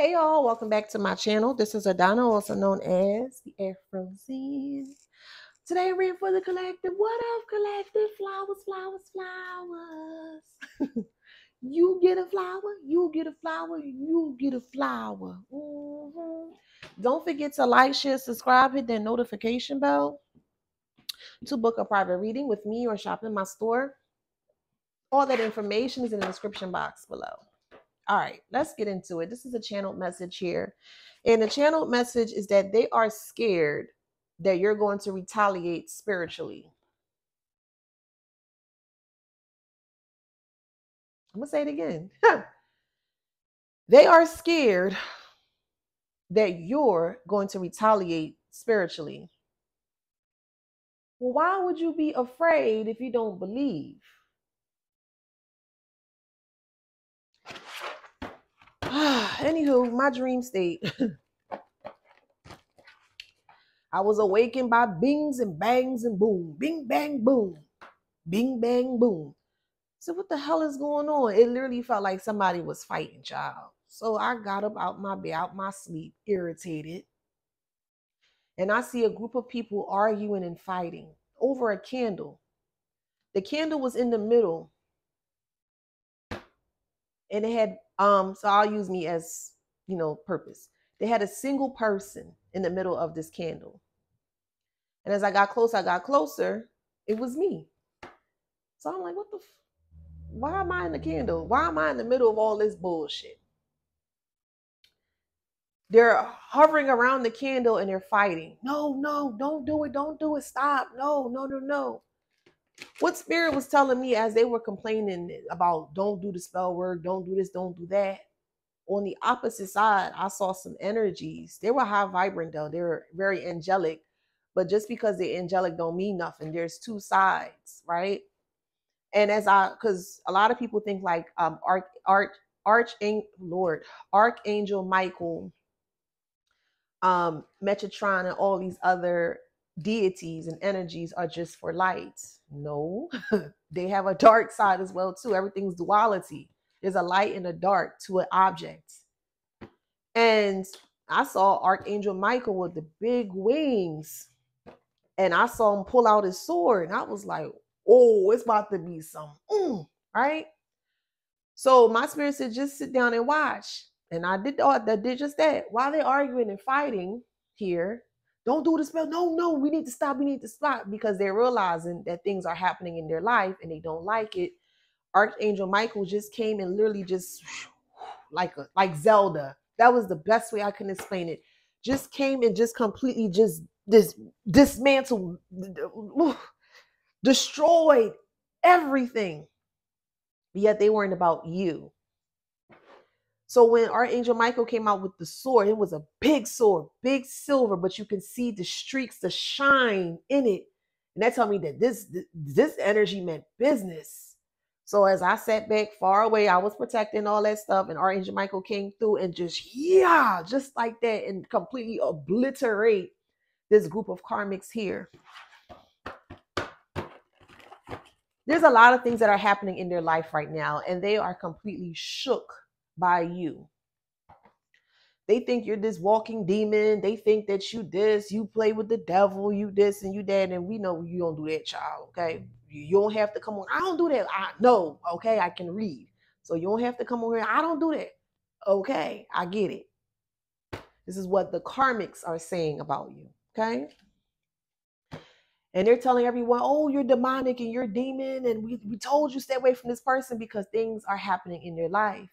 Hey y'all, welcome back to my channel. This is Adana, also known as the Afrozen. Today reading for the collective. What up, collective? Flowers, flowers, flowers. You get a flower, you get a flower, you get a flower. Don't forget to like, share, subscribe, hit that notification bell to book a private reading with me or shop in my store. All that information is in the description box below. All right, let's get into it. This is a channeled message here. And the channeled message is that they are scared that you're going to retaliate spiritually. I'm going to say it again. They are scared that you're going to retaliate spiritually. Well, why would you be afraid if you don't believe? Anywho, my dream state. I was awakened by bings and bangs and boom. Bing, bang, boom. Bing, bang, boom. So what the hell is going on? It literally felt like somebody was fighting, child. So I got up out my bed, out my sleep, irritated. And I see a group of people arguing and fighting over a candle. The candle was in the middle. And it had, so I'll use me as, purpose. They had a single person in the middle of this candle. And as I got closer, it was me. So I'm like, why am I in the candle? Why am I in the middle of all this bullshit? They're hovering around the candle and they're fighting. No, don't do it. Don't do it. Stop. No. What spirit was telling me as they were complaining about don't do the spell work, don't do this, don't do that. On the opposite side, I saw some energies. They were high vibrant though. They were very angelic. But just because they're angelic don't mean nothing. There's two sides, right? And because a lot of people think like Archangel Michael, Metatron, and all these other deities and energies are just for light. No, they have a dark side as well too. Everything's duality. There's a light and a dark to an object. And I saw Archangel Michael with the big wings, and I saw him pull out his sword, and I was like, oh, it's about to be some, right? So my spirit said, just sit down and watch. And I did just that. While they're arguing and fighting here, don't do the spell. No, we need to stop. We need to stop, because they're realizing that things are happening in their life and they don't like it. Archangel Michael just came and literally just like Zelda. That was the best way I can explain it. Just came and just completely just dismantled, destroyed everything. Yet they weren't about you. So when Archangel Michael came out with the sword, it was a big sword, big silver, but you can see the streaks, the shine in it. And that told me that this energy meant business. So as I sat back far away, I was protecting all that stuff, and Archangel Michael came through and just like that, and completely obliterate this group of karmics here. There's a lot of things that are happening in their life right now, and they are completely shook by you. They think you're this walking demon. They think that you play with the devil, you this and you that. And we know you don't do that, child. Okay. You don't have to come on. I don't do that. I know. Okay. I can read. So you don't have to come on here. I don't do that. Okay. I get it. This is what the karmics are saying about you. Okay. And they're telling everyone, oh, you're demonic and you're a demon. And we told you stay away from this person because things are happening in their life.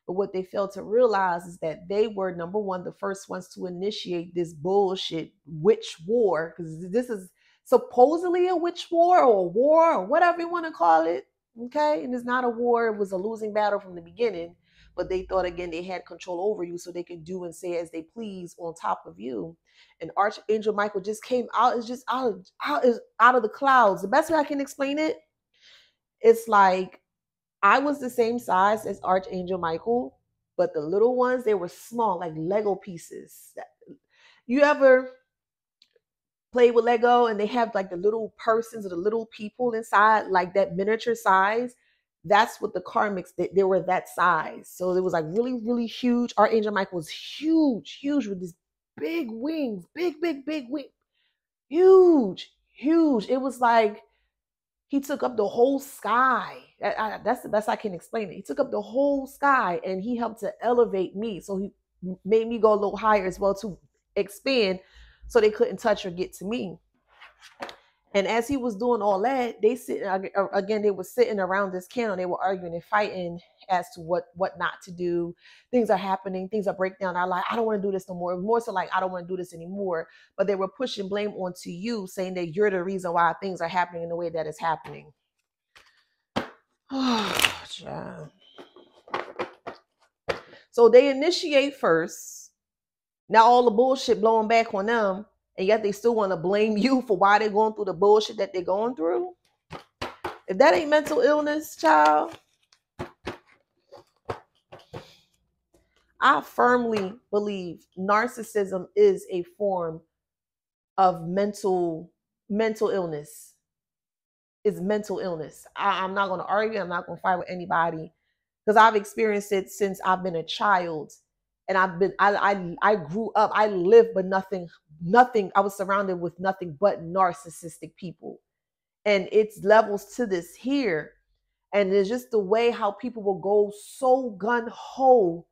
But what they failed to realize is that they were, number one, the first ones to initiate this bullshit witch war. Because this is supposedly a witch war or a war or whatever you want to call it. Okay. And it's not a war. It was a losing battle from the beginning. But they thought, again, they had control over you so they could do and say as they please on top of you. And Archangel Michael just came out. It's just out of the clouds. The best way I can explain it, it's like I was the same size as Archangel Michael, but the little ones, they were small, like Lego pieces. You ever play with Lego and they have like the little persons or the little people inside, like that miniature size? that's what the karmics, they were that size. So it was like really, really huge. Archangel Michael was huge, huge with these big wings, big wings, huge, huge. It was like he took up the whole sky. That's the best I can explain it. He took up the whole sky and he helped to elevate me. So he made me go a little higher as well to expand so they couldn't touch or get to me. And as he was doing all that, they were sitting around this candle. They were arguing and fighting as to what not to do. Things are happening. Things are breaking down. I don't want to do this no more. It was more so like, I don't want to do this anymore. But they were pushing blame onto you, saying that you're the reason why things are happening in the way that it's happening. So they initiate first. Now all the bullshit blowing back on them. And yet they still want to blame you for why they're going through the bullshit that they're going through. If that ain't mental illness, child, I firmly believe narcissism is a form of mental illness. It's mental illness. I'm not going to argue. I'm not going to fight with anybody because I've experienced it since I've been a child. And I grew up, I lived, but nothing, I was surrounded with nothing but narcissistic people. And it's levels to this here. And it's just the way how people will go so gun-ho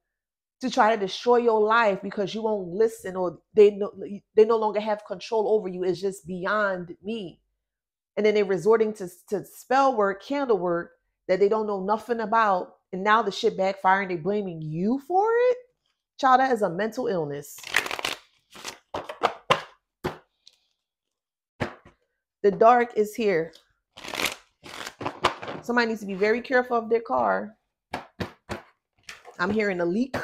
to try to destroy your life because you won't listen, or they no longer have control over you. Is just beyond me. And then they're resorting to spell work, candle work that they don't know nothing about. And now the shit backfiring, they blaming you for it. Child, that is a mental illness. The dark is here. Somebody needs to be very careful of their car. I'm hearing a leak.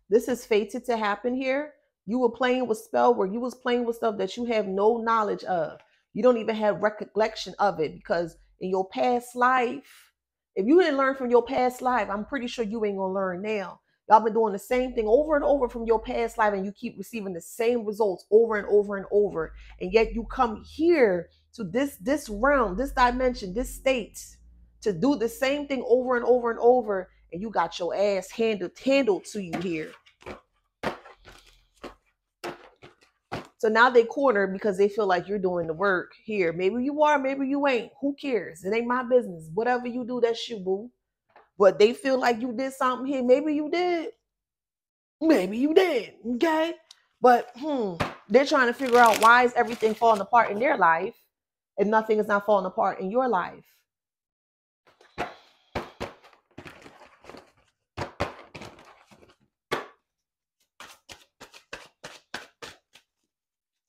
This is fated to happen here. You were playing with spell work. You was playing with stuff that you have no knowledge of. You don't even have recollection of it because in your past life, if you didn't learn from your past life, I'm pretty sure you ain't gonna learn now. Y'all been doing the same thing over and over from your past life, and you keep receiving the same results over and over and over. And yet you come here to this realm, this dimension, this state to do the same thing over and over and over, and you got your ass handled to you here. So now they corner because they feel like you're doing the work here. Maybe you are, maybe you ain't. Who cares? It ain't my business. Whatever you do, that's you, boo. But they feel like you did something here. Maybe you did. Maybe you did. Okay? But they're trying to figure out why is everything falling apart in their life and nothing is not falling apart in your life.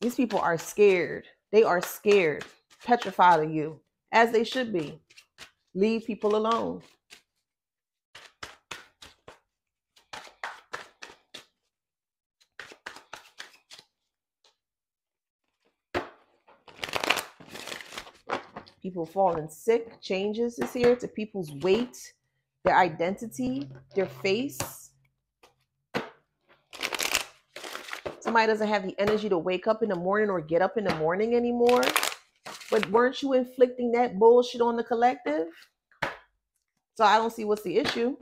These people are scared. They are scared, petrified of you, as they should be. Leave people alone. People falling sick. Changes is here to people's weight, their identity, their face. Somebody doesn't have the energy to wake up in the morning or get up in the morning anymore. But weren't you inflicting that bullshit on the collective? So I don't see what's the issue.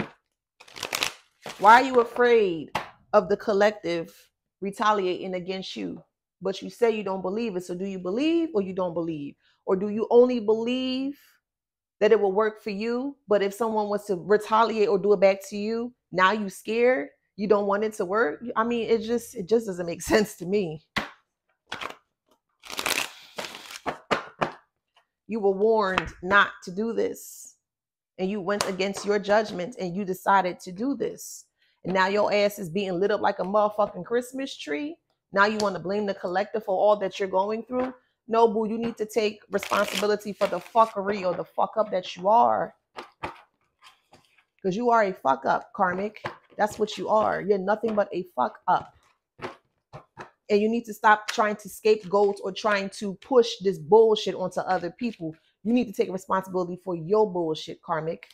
Why are you afraid of the collective retaliating against you? But you say you don't believe it. So do you believe or you don't believe? Or do you only believe that it will work for you? But if someone wants to retaliate or do it back to you, now you scared? You don't want it to work? I mean, it just doesn't make sense to me. You were warned not to do this. And you went against your judgment and you decided to do this. And now your ass is being lit up like a motherfucking Christmas tree. Now you want to blame the collective for all that you're going through? No, boo, you need to take responsibility for the fuckery or the fuck up that you are. Because you are a fuck up, karmic. That's what you are. You're nothing but a fuck up. And you need to stop trying to scapegoat or trying to push this bullshit onto other people. You need to take responsibility for your bullshit, karmic.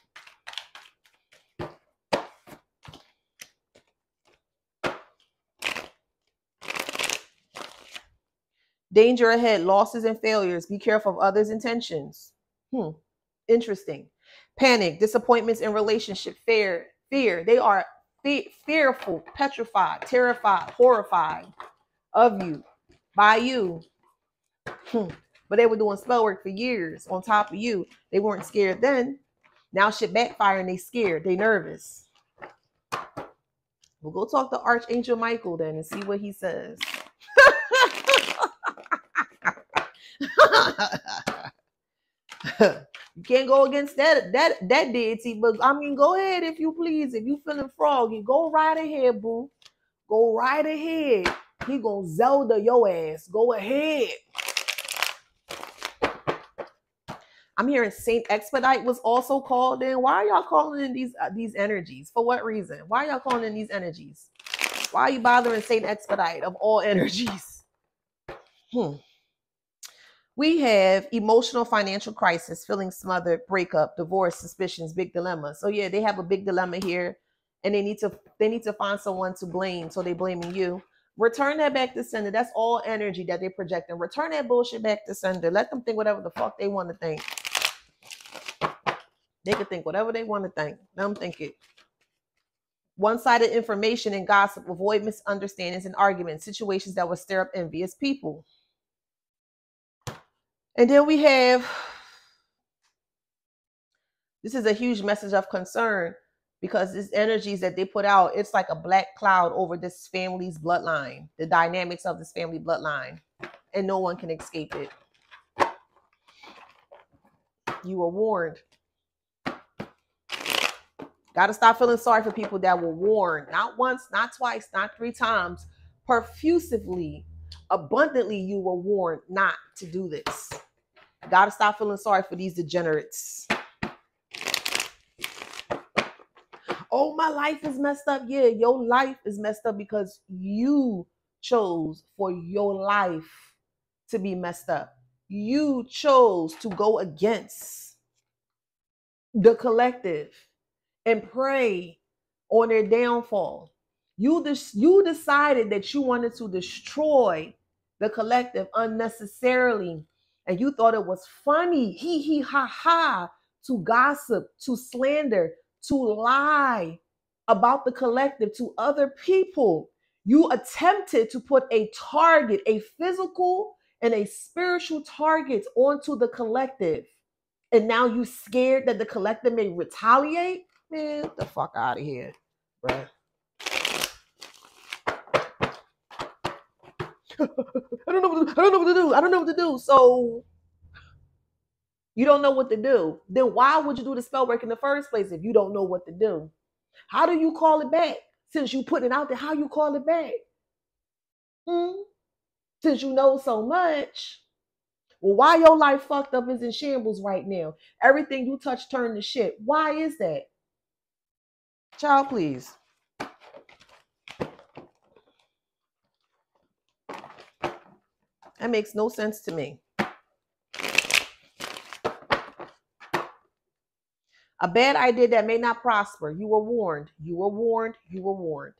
Danger ahead, losses and failures. Be careful of others' intentions. Interesting. Panic, disappointments in relationship, fear. They are fearful, petrified, terrified, horrified of you, by you. But they were doing spell work for years on top of you. They weren't scared then. Now shit backfire and they scared. They nervous. We'll go talk to Archangel Michael then and see what he says. You can't go against that deity, but I mean, go ahead if you please. If you feeling froggy, go right ahead, boo. Go right ahead. He gonna Zelda your ass. Go ahead. I'm hearing Saint Expedite was also called in. Why are y'all calling in these energies? For what reason? Why are y'all calling in these energies? Why are you bothering Saint Expedite of all energies? We have emotional financial crisis, feeling smothered, breakup, divorce, suspicions, big dilemma. So yeah, they have a big dilemma here, and they need to find someone to blame. So they blaming you. Return that back to sender. That's all energy that they're projecting. Return that bullshit back to sender. Let them think whatever the fuck they want to think. They can think whatever they want to think. Let them think it. One-sided information and gossip. Avoid misunderstandings and arguments. Situations that will stir up envious people. And then we have, this is a huge message of concern because these energies that they put out, it's like a black cloud over this family's bloodline, the dynamics of this family bloodline, and no one can escape it. You were warned. Got to stop feeling sorry for people that were warned. Not once, not twice, not 3 times. Profusively, abundantly, you were warned not to do this. Got to stop feeling sorry for these degenerates. Oh, my life is messed up. Yeah, your life is messed up because you chose for your life to be messed up. You chose to go against the collective and prey on their downfall. You decided that you wanted to destroy the collective unnecessarily, and you thought it was funny, hee ha ha, to gossip, to slander, to lie about the collective to other people. You attempted to put a target, a physical and a spiritual target onto the collective. And now you scared that the collective may retaliate? Man, get the fuck out of here, bruh. I don't know what to do. So you don't know what to do. Then why would you do the spell work in the first place if you don't know what to do? How do you call it back? Since you put it out there, how you call it back? Since you know so much. Well, why your life fucked up is in shambles right now? Everything you touch turned to shit. Why is that? Child, please. That makes no sense to me. A bad idea that may not prosper. You were warned. You were warned. You were warned.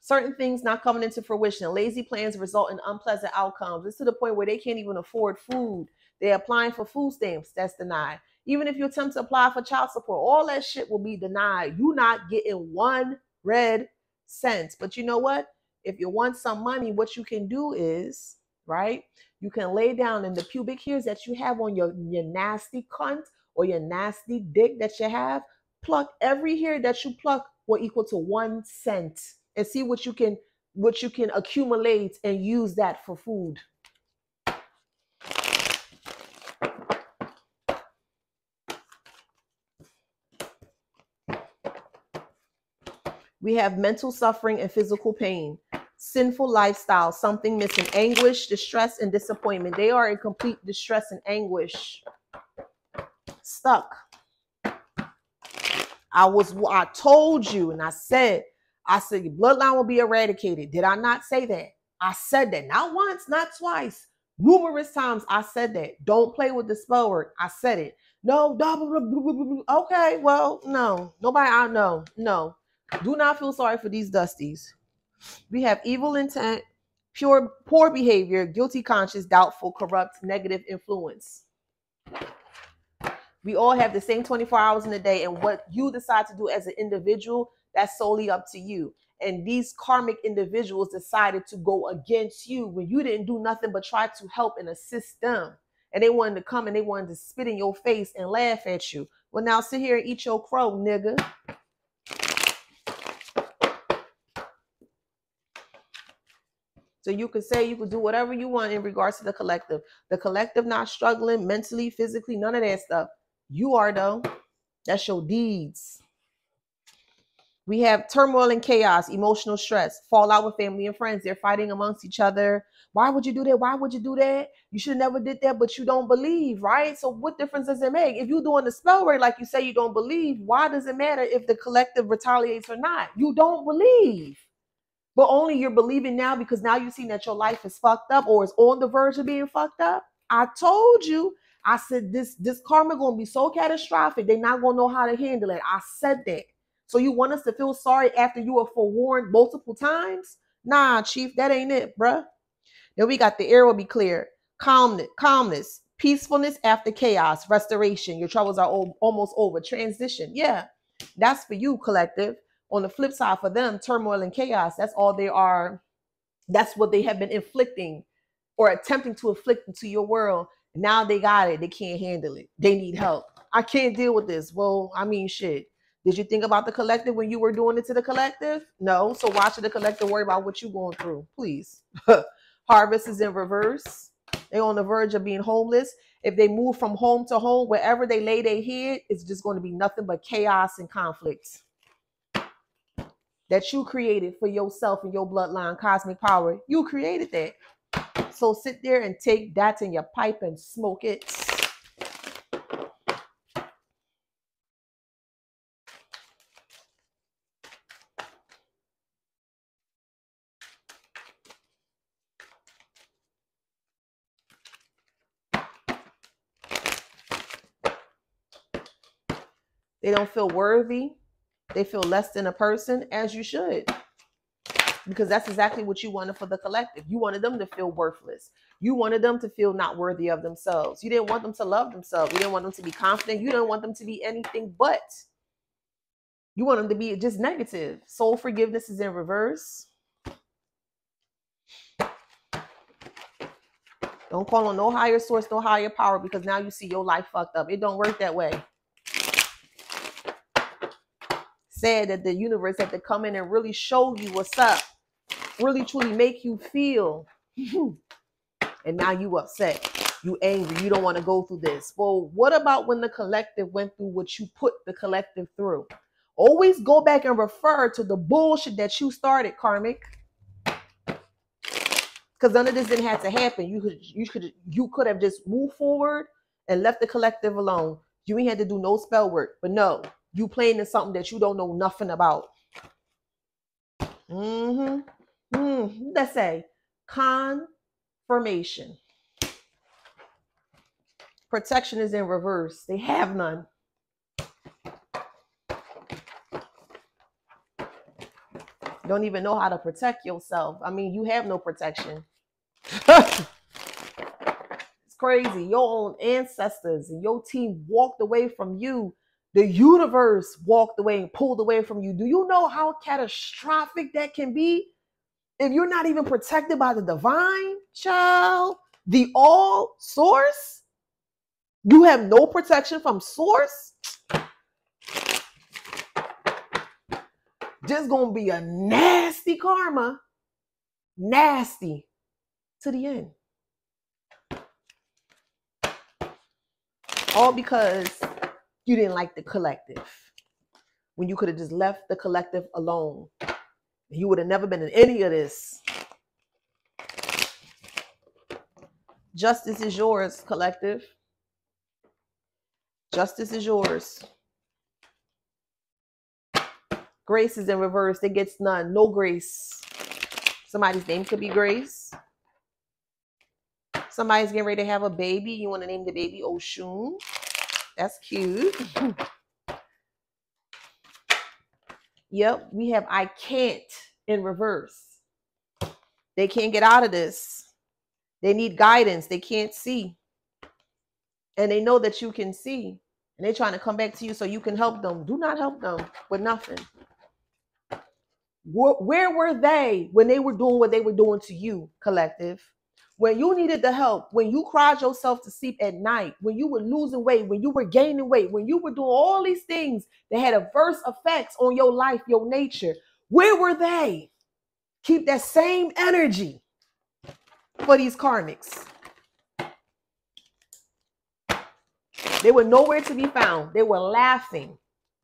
Certain things not coming into fruition. Lazy plans result in unpleasant outcomes. It's to the point where they can't even afford food. They're applying for food stamps. That's denied. Even if you attempt to apply for child support, all that shit will be denied. You not getting 1 red cent. But you know what? If you want some money, what you can do is, right? You can lay down in the pubic hairs that you have on your nasty cunt or your nasty dick that you have. Pluck every hair that you pluck will equal to 1 cent. And see what you can accumulate and use that for food. We have mental suffering and physical pain, sinful lifestyle, something missing, anguish, distress, and disappointment. They are in complete distress and anguish. Stuck. I told you, and I said your bloodline will be eradicated. Did I not say that? I said that. Not once, not twice. Numerous times I said that. Don't play with the spell word. I said it. No, okay, well, no. Nobody I know. No. Do not feel sorry for these dusties. We have evil intent, Poor behavior, guilty conscience, doubtful, corrupt, negative influence. We all have the same 24 hours in a day, and what you decide to do as an individual, that's solely up to you. And these karmic individuals decided to go against you when you didn't do nothing but try to help and assist them. And they wanted to come and they wanted to spit in your face and laugh at you. Well, now sit here and eat your crow, nigga. So you could say, you could do whatever you want in regards to the collective. The collective not struggling mentally, physically, none of that stuff. You are, though. That's your deeds. We have turmoil and chaos, emotional stress, fallout with family and friends. They're fighting amongst each other. Why would you do that? Why would you do that? You should have never did that, but you don't believe, right? So what difference does it make? If you're doing the spell work like you say you don't believe, why does it matter if the collective retaliates or not? You don't believe. But only you're believing now because now you've seen that your life is fucked up or is on the verge of being fucked up. I told you. I said this karma going to be so catastrophic, they're not going to know how to handle it. I said that. So you want us to feel sorry after you were forewarned multiple times? Nah, Chief, that ain't it, bruh. Then we got the air will be clear. Calmness, peacefulness after chaos, restoration. Your troubles are almost over. Transition. Yeah, that's for you, collective. On the flip side, for them, turmoil and chaos, that's all they are. That's what they have been inflicting or attempting to inflict into your world. Now they got it. They can't handle it. They need help. I can't deal with this. Well, I mean, shit. Did you think about the collective when you were doing it to the collective? No. So why should the collective worry about what you're going through? Please. Harvest is in reverse. They're on the verge of being homeless. If they move from home to home, wherever they lay their head, it's just going to be nothing but chaos and conflicts that you created for yourself and your bloodline, cosmic power. You created that. So sit there and take that in your pipe and smoke it. They don't feel worthy. They feel less than a person, as you should. Because that's exactly what you wanted for the collective. You wanted them to feel worthless. You wanted them to feel not worthy of themselves. You didn't want them to love themselves. You didn't want them to be confident. You didn't want them to be anything but. You want them to be just negative. Soul forgiveness is in reverse. Don't call on no higher source, no higher power, because now you see your life fucked up. It don't work that way. Said that the universe had to come in and really show you what's up. Really, truly make you feel. And now you upset. You angry. You don't want to go through this. Well, what about when the collective went through what you put the collective through? Always go back and refer to the bullshit that you started, karmic. Because none of this didn't have to happen. You could have just moved forward and left the collective alone. You ain't had to do no spell work. But no, you playing in something that you don't know nothing about. Let's say confirmation. Protection is in reverse. They have none. Don't even know how to protect yourself. I mean, you have no protection. It's crazy. Your own ancestors and your team walked away from you. The universe walked away and pulled away from you. Do you know how catastrophic that can be? If you're not even protected by the divine, child, the all source, you have no protection from source. Just gonna be a nasty karma. Nasty to the end. All because you didn't like the collective. When you could have just left the collective alone. You would have never been in any of this. Justice is yours, collective. Justice is yours. Grace is in reverse. There gets none. No grace. Somebody's name could be Grace. Somebody's getting ready to have a baby. You want to name the baby Oshun. That's cute. Yep, we have I can't in reverse. They can't get out of this. They need guidance. They can't see. And they know that you can see. And they're trying to come back to you so you can help them. Do not help them with nothing. Where were they when they were doing what they were doing to you, collective? When you needed the help, when you cried yourself to sleep at night, when you were losing weight, when you were gaining weight, when you were doing all these things that had adverse effects on your life, your nature, where were they? Keep that same energy for these karmics. They were nowhere to be found. They were laughing.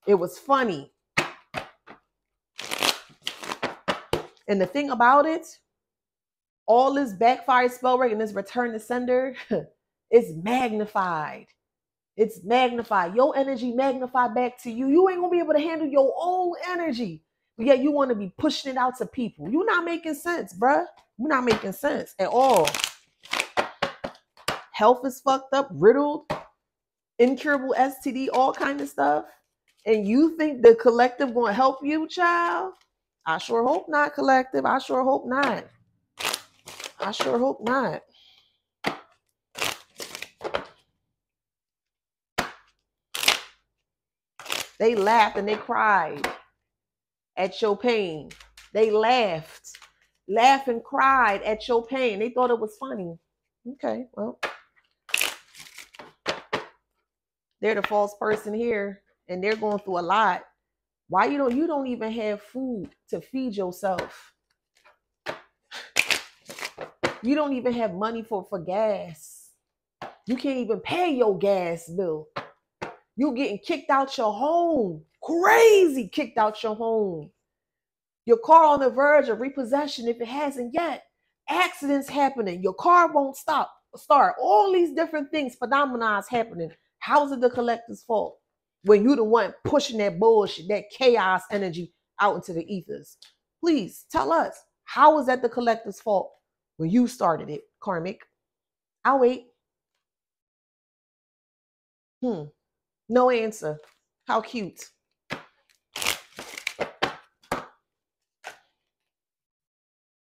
It was funny. And the thing about it, all this backfired spell work and this return to sender is magnified. It's magnified. Your energy magnified back to you. You ain't gonna be able to handle your own energy, but yet you want to be pushing it out to people. You're not making sense, bruh. You're not making sense at all. Health is fucked up, riddled, incurable STD, all kind of stuff. And you think the collective gonna help you, child? I sure hope not, collective. I sure hope not. I sure hope not. They laughed and they cried at your pain. They laughed and cried at your pain. They thought it was funny. Okay, well, they're the false person here, and they're going through a lot. Why you don't even have food to feed yourself? You don't even have money for gas. You can't even pay your gas bill. You getting kicked out your home. Crazy kicked out your home. Your car on the verge of repossession if it hasn't yet. Accidents happening. Your car won't start. All these different things, phenomena is happening. How is it the collective's fault? When you the one pushing that bullshit, that chaos energy out into the ethers. Please tell us, how is that the collective's fault when you started it, karmic? I'll wait. No answer. How cute.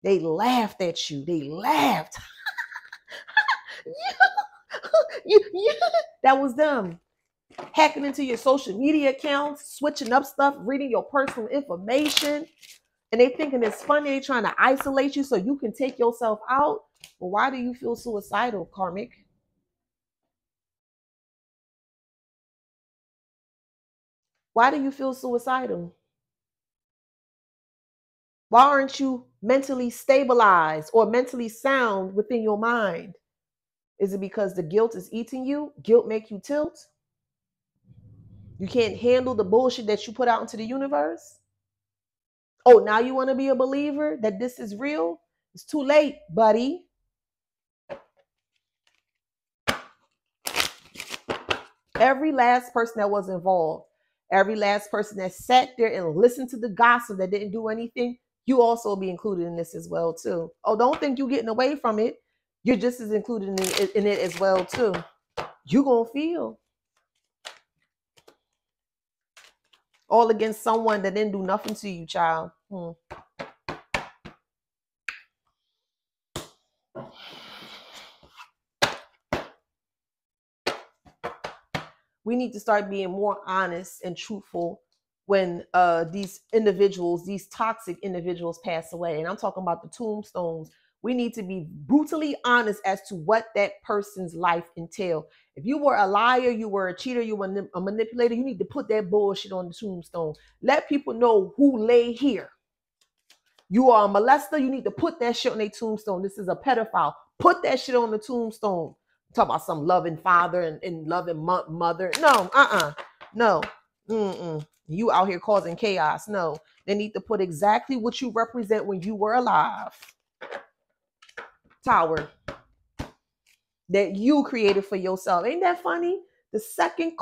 They laughed at you. They laughed. That was them. Hacking into your social media accounts, switching up stuff, reading your personal information. And they thinking it's funny. They trying to isolate you so you can take yourself out. But why do you feel suicidal, karmic? Why do you feel suicidal? Why aren't you mentally stabilized or mentally sound within your mind? Is it because the guilt is eating you? Guilt make you tilt? You can't handle the bullshit that you put out into the universe? Oh, now you want to be a believer that this is real? It's too late, buddy. Every last person that was involved, every last person that sat there and listened to the gossip that didn't do anything, you also be included in this as well too. Oh, don't think you're getting away from it. You're just as included in it as well too. You're going to feel all against someone that didn't do nothing to you, child. We need to start being more honest and truthful when these individuals, these toxic individuals pass away. And I'm talking about the tombstones. We need to be brutally honest as to what that person's life entailed. If you were a liar, you were a cheater, you were a manipulator, you need to put that bullshit on the tombstone. Let people know who lay here. You are a molester, you need to put that shit on their tombstone. This is a pedophile. Put that shit on the tombstone. Talk about some loving father and loving mother. No, no. You out here causing chaos. No, they need to put exactly what you represent when you were alive. Tower that you created for yourself. Ain't that funny? The second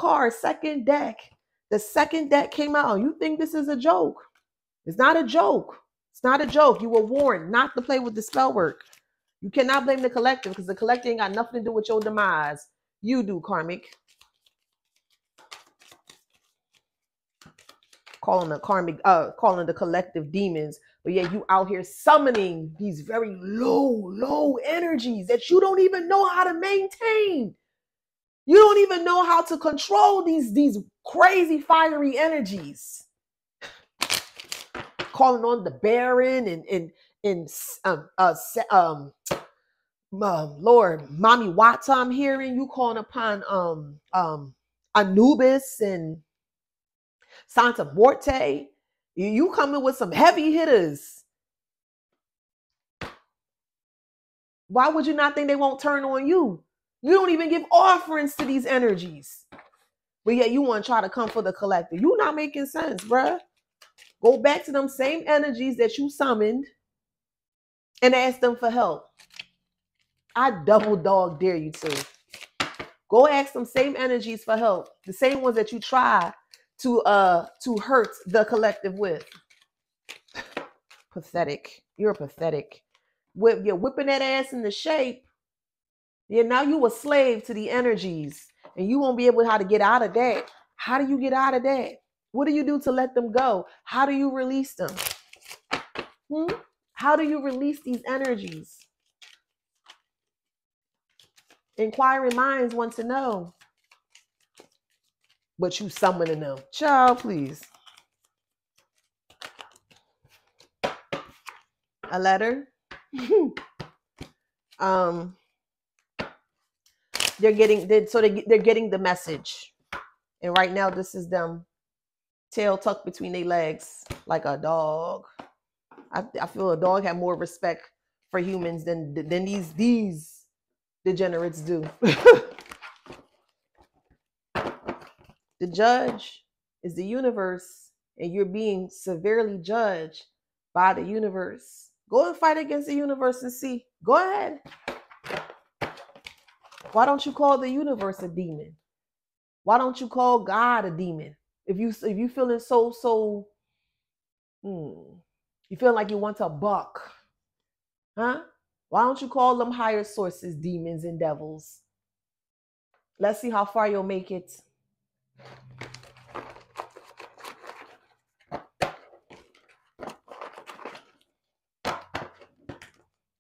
deck came out. You think this is a joke? It's not a joke. It's not a joke. You were warned not to play with the spell work. You cannot blame the collective because the collective ain't got nothing to do with your demise. You do, karmic. calling the karmic, calling the collective demons, but yet you out here summoning these very low energies that you don't even know how to maintain. You don't even know how to control these crazy fiery energies. Calling on the Baron and Lord, Mommy Wata, I'm hearing you calling upon Anubis and Santa Morte. You coming with some heavy hitters. Why would you not think they won't turn on you? You don't even give offerings to these energies. But yet you want to try to come for the collective. You not making sense, bruh. Go back to them same energies that you summoned and ask them for help. I double dog dare you to. Go ask them same energies for help. The same ones that you try to hurt the collective with. Pathetic. You're pathetic. You're whipping that ass into shape. Yeah, now you a slave to the energies, and you won't be able how to get out of that. How do you get out of that? What do you do to let them go? How do you release them? How do you release these energies? Inquiring minds want to know. But you summoning them. Child, please. A letter. They're getting the message. And right now this is them tail tucked between their legs like a dog. I feel a dog have more respect for humans than these degenerates do. The judge is the universe, and you're being severely judged by the universe. Go and fight against the universe and see. Go ahead. Why don't you call the universe a demon? Why don't you call God a demon? If you feeling you feel like you want to buck, huh? Why don't you call them higher sources demons and devils? Let's see how far you'll make it.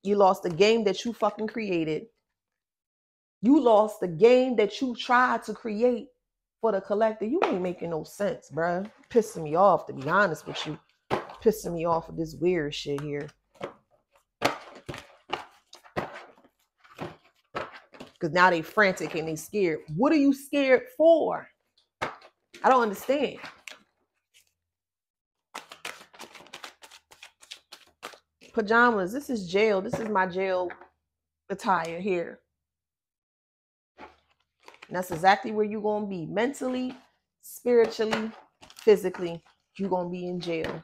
You lost the game that you fucking created. You lost the game that you tried to create for the collective. You ain't making no sense, bruh. Pissing me off, to be honest with you. Pissing me off with this weird shit here. Because now they frantic and they scared. What are you scared for? I don't understand. Pajamas. This is jail. This is my jail attire here. And that's exactly where you're going to be. Mentally, spiritually, physically. You're going to be in jail.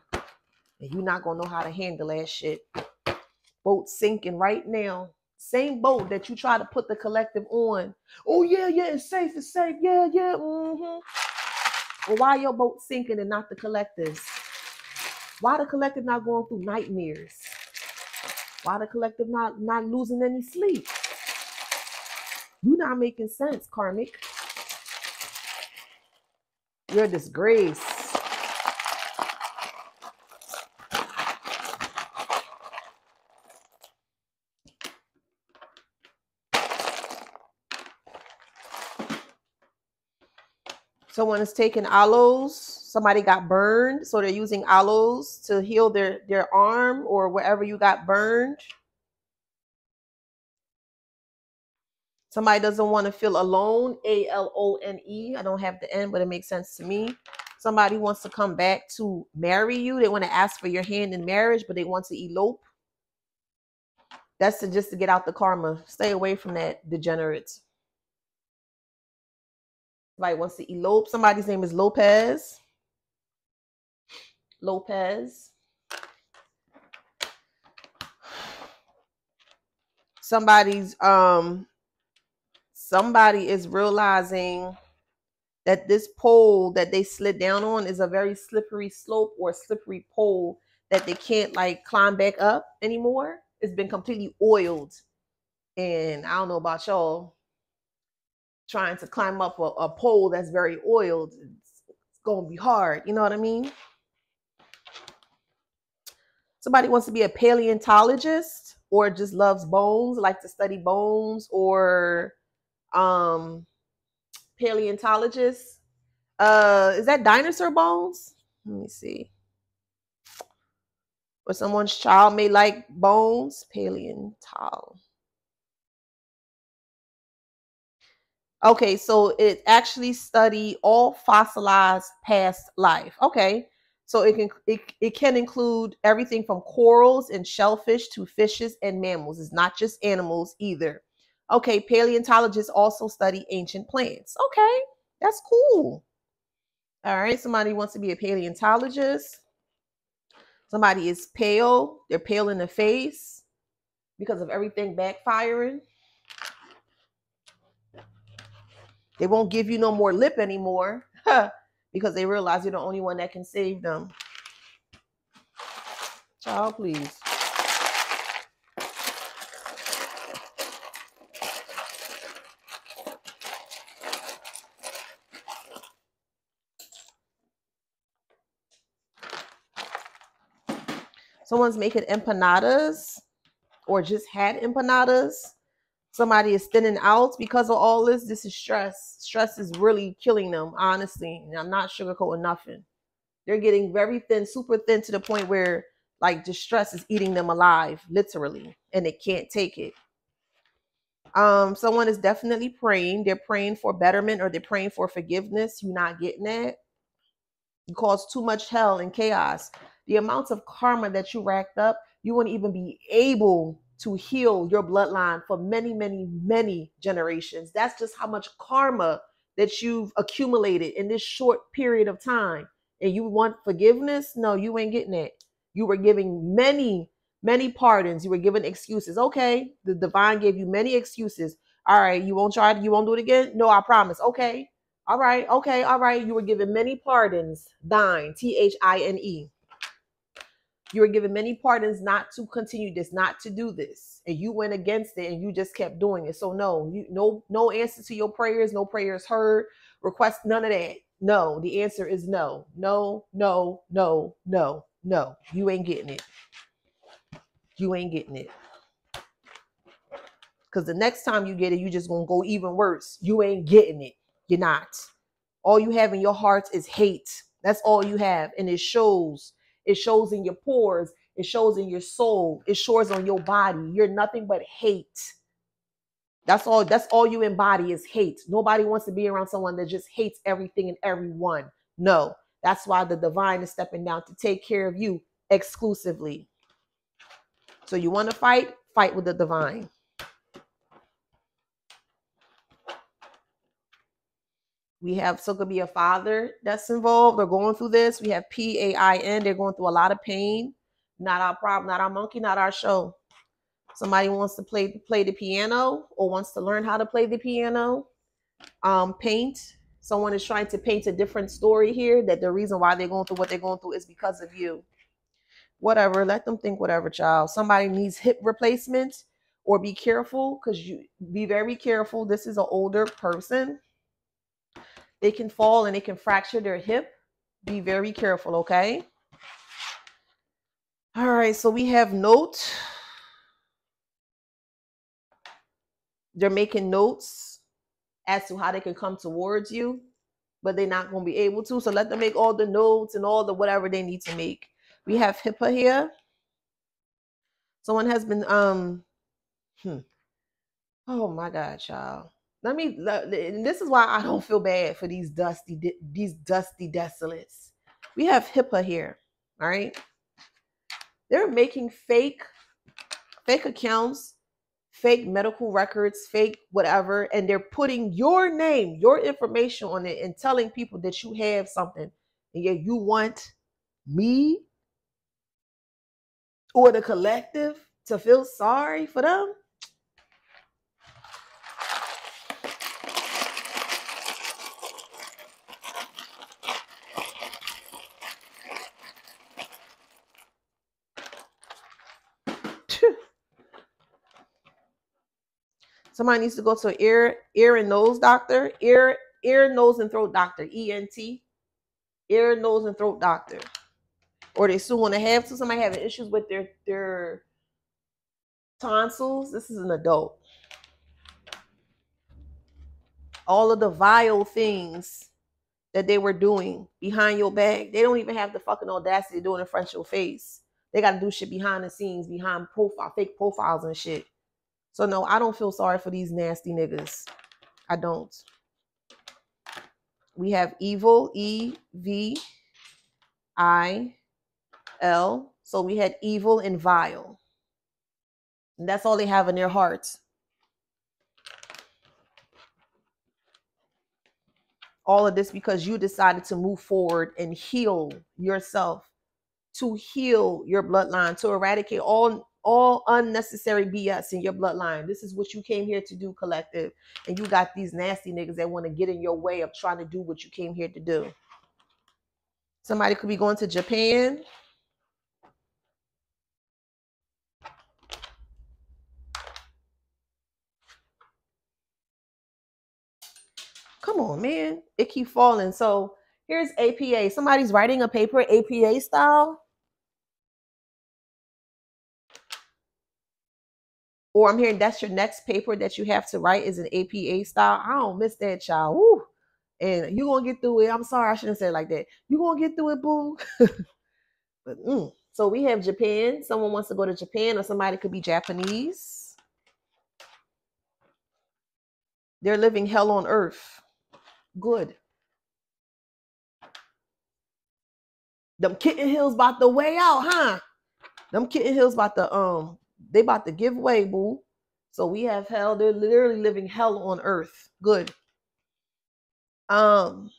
And you're not going to know how to handle that shit. Boat sinking right now. Same boat that you try to put the collective on. Oh, yeah, it's safe. Yeah. Well, why your boat sinking and not the collectives? Why the collective not going through nightmares? Why the collective not losing any sleep? You're not making sense, karmic. You're a disgrace. Someone is taking aloes. Somebody got burned, so they're using aloes to heal their arm or wherever you got burned. Somebody doesn't want to feel alone, A-L-O-N-E. I don't have the N, but it makes sense to me. Somebody wants to come back to marry you. They want to ask for your hand in marriage, but they want to elope. That's just to get out the karma. Stay away from that, degenerates. Somebody wants to elope. Somebody's name is Lopez. Somebody is realizing that this pole that they slid down on is a very slippery slope or slippery pole that they can't like climb back up anymore. It's been completely oiled. And I don't know about y'all trying to climb up a pole that's very oiled. It's going to be hard. You know what I mean? Somebody wants to be a paleontologist or just loves bones, like to study bones, or paleontologist. Is that dinosaur bones? Let me see. Or someone's child may like bones. Paleontol. Okay, so it actually study all fossilized past life. Okay, so it can include everything from corals and shellfish to fishes and mammals. It's not just animals either. Okay, paleontologists also study ancient plants. Okay, that's cool. All right, somebody wants to be a paleontologist. Somebody is pale. They're pale in the face because of everything backfiring. They won't give you no more lip anymore because they realize you're the only one that can save them. Child, please. Someone's making empanadas or just had empanadas. Somebody is thinning out because of all this. This is stress. Stress is really killing them, honestly. And I'm not sugarcoating nothing. They're getting very thin, super thin, to the point where like the stress is eating them alive, literally, and they can't take it. Someone is definitely praying. They're praying for betterment, or they're praying for forgiveness. You're not getting that. You cause too much hell and chaos. The amounts of karma that you racked up, you wouldn't even be able to heal your bloodline for many, many, many generations. That's just how much karma that you've accumulated in this short period of time. And you want forgiveness? No, you ain't getting it. You were giving many, many pardons. You were giving excuses. Okay, the divine gave you many excuses. All right, you won't try it? You won't do it again? No, I promise. Okay. All right, okay, all right. You were given many pardons. Thine, Thine. You were given many pardons not to continue this, not to do this, and you went against it, and you just kept doing it. So no answer to your prayers, no prayers heard, request, none of that. No, the answer is no, no, no, no, no, no. You ain't getting it. You ain't getting it. Because the next time you get it, you just gonna go even worse. You ain't getting it. You're not. All you have in your heart is hate. That's all you have, and it shows. It shows in your pores. It shows in your soul. It shows on your body. You're nothing but hate. That's all. That's all you embody is hate. Nobody wants to be around someone that just hates everything and everyone. No. That's why the divine is stepping down to take care of you exclusively. So you want to fight? Fight with the divine. We have, so it could be a father that's involved or going through this. We have PAIN. They're going through a lot of pain. Not our problem, not our monkey, not our show. Somebody wants to play the piano or wants to learn how to play the piano. Paint. Someone is trying to paint a different story here, that the reason why they're going through what they're going through is because of you. Whatever. Let them think whatever, child. Somebody needs hip replacement, or be careful, because you be very careful. This is an older person. They can fall and they can fracture their hip. Be very careful, okay? All right, so we have note. They're making notes as to how they can come towards you, but they're not going to be able to. So let them make all the notes and all the whatever they need to make. We have HIPAA here. Someone has been oh my God, child. This is why I don't feel bad for these dusty desolates. We have HIPAA here. All right. They're making fake accounts, fake medical records, fake whatever, and they're putting your name, your information on it, and telling people that you have something, and yet you want me or the collective to feel sorry for them. Somebody needs to go to an ear and nose doctor, ear, nose, and throat doctor, ENT, ear, nose, and throat doctor. or they still want to have to. Somebody having issues with their tonsils. This is an adult. All of the vile things that they were doing behind your back, they don't even have the fucking audacity to do it in front of your face. They got to do shit behind the scenes, behind fake profiles and shit. So no, I don't feel sorry for these nasty niggas. I don't. We have evil, EVIL. So we had evil and vile. And that's all they have in their hearts. All of this because you decided to move forward and heal yourself, to heal your bloodline, to eradicate all unnecessary BS in your bloodline. This is what you came here to do, collective. And you got these nasty niggas that want to get in your way of trying to do what you came here to do. Somebody could be going to Japan. Come on, man. It keep falling. So here's APA. Somebody's writing a paper APA style. Or I'm hearing that's your next paper that you have to write is an APA style. I don't miss that, child. Woo. And you're going to get through it. I'm sorry, I shouldn't say it like that. You're going to get through it, boo. But, So we have Japan. Someone wants to go to Japan, or somebody could be Japanese. They're living hell on earth. Good. Them kitten hills about the way out, huh? Them kitten hills about the they about to give way, boo. So we have hell. They're literally living hell on earth. Good. Hive,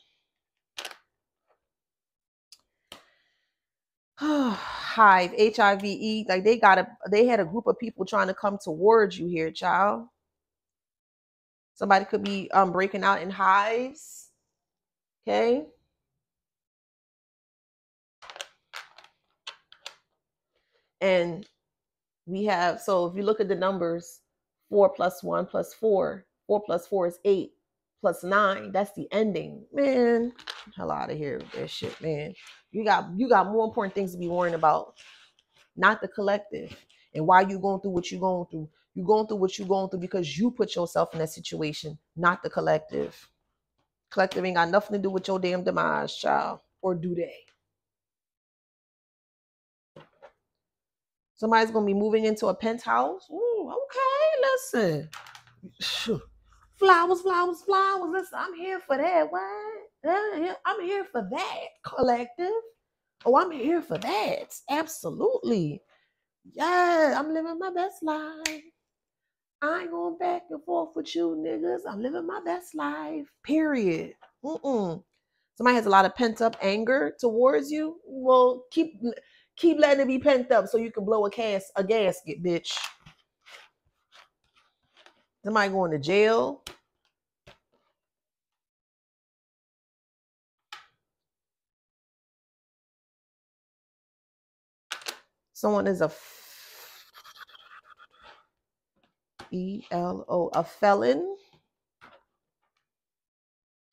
HIVE. Like they had a group of people trying to come towards you here, child. Somebody could be breaking out in hives. Okay. And we have, so if you look at the numbers, 4 plus 1 plus 4, 4 plus 4 is 8 plus 9. That's the ending. Man, hell out of here with that shit, man. You got more important things to be worrying about, not the collective. And why you going through what you're going through. You're going through what you're going through because you put yourself in that situation, not the collective. Collective ain't got nothing to do with your damn demise, child. Or do they? Somebody's going to be moving into a penthouse. Ooh, okay, listen. Flowers. Listen, I'm here for that. What? I'm here for that, collective. Oh, I'm here for that. Absolutely. Yeah, I'm living my best life. I ain't going back and forth with you niggas. I'm living my best life. Period. Somebody has a lot of pent up anger towards you. Well, keep letting it be pent up so you can blow a gasket, bitch. Somebody going to jail. Someone is a felon.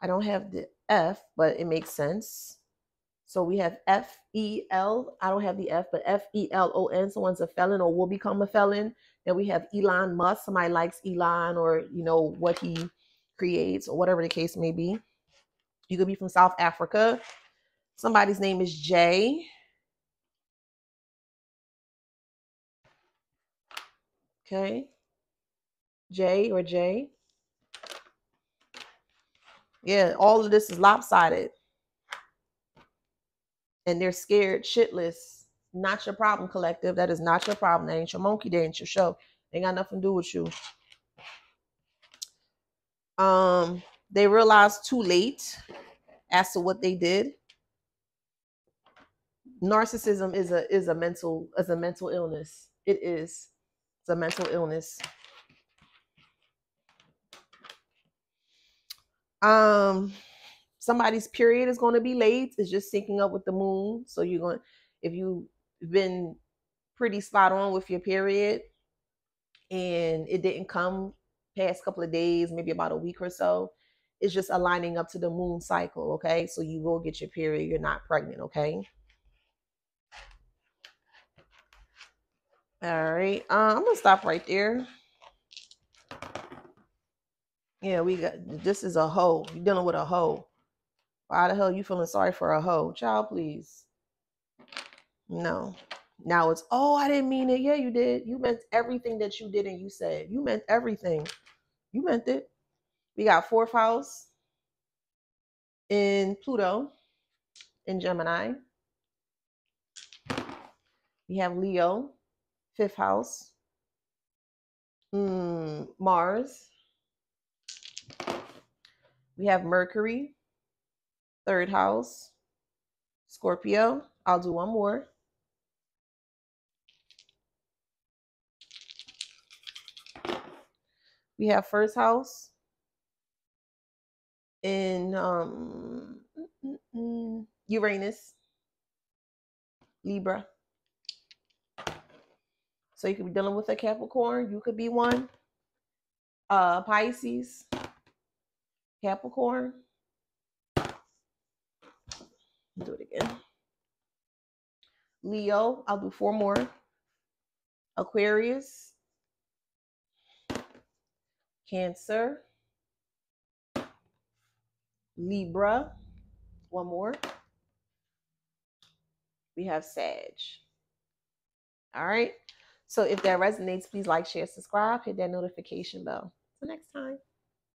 I don't have the F, but it makes sense. So we have FEL. I don't have the F, but FELON. Someone's a felon or will become a felon. Then we have Elon Musk. Somebody likes Elon, or what he creates, or whatever the case may be. You could be from South Africa. Somebody's name is Jay. Okay. J or J. Yeah, all of this is lopsided. And they're scared shitless. Not your problem, collective. That is not your problem. That ain't your monkey. That ain't your show. They ain't got nothing to do with you. They realized too late as to what they did. Narcissism is a mental illness. It is. It's a mental illness. Somebody's period is going to be late. It's just syncing up with the moon. So if you've been pretty spot on with your period and it didn't come past couple of days, maybe about a week or so, it's just aligning up to the moon cycle. Okay, so you will get your period. You're not pregnant. Okay. All right. I'm gonna stop right there. Yeah, we got this is a hoe. You're dealing with a hoe. Why the hell you feeling sorry for a hoe? Child, please. No. Now it's, oh, I didn't mean it. Yeah, you did. You meant everything that you did and you said. You meant everything. You meant it. We got fourth house in Pluto in Gemini. We have Leo, fifth house. Mars. We have Mercury, third house. Scorpio. I'll do one more. We have first house in Uranus, Libra. So you could be dealing with a Capricorn. You could be one. Pisces, Capricorn. Do it again. Leo. I'll do four more. Aquarius, Cancer, Libra. One more. We have Sag. All right. So if that resonates, please like, share, subscribe, hit that notification bell. Till next time.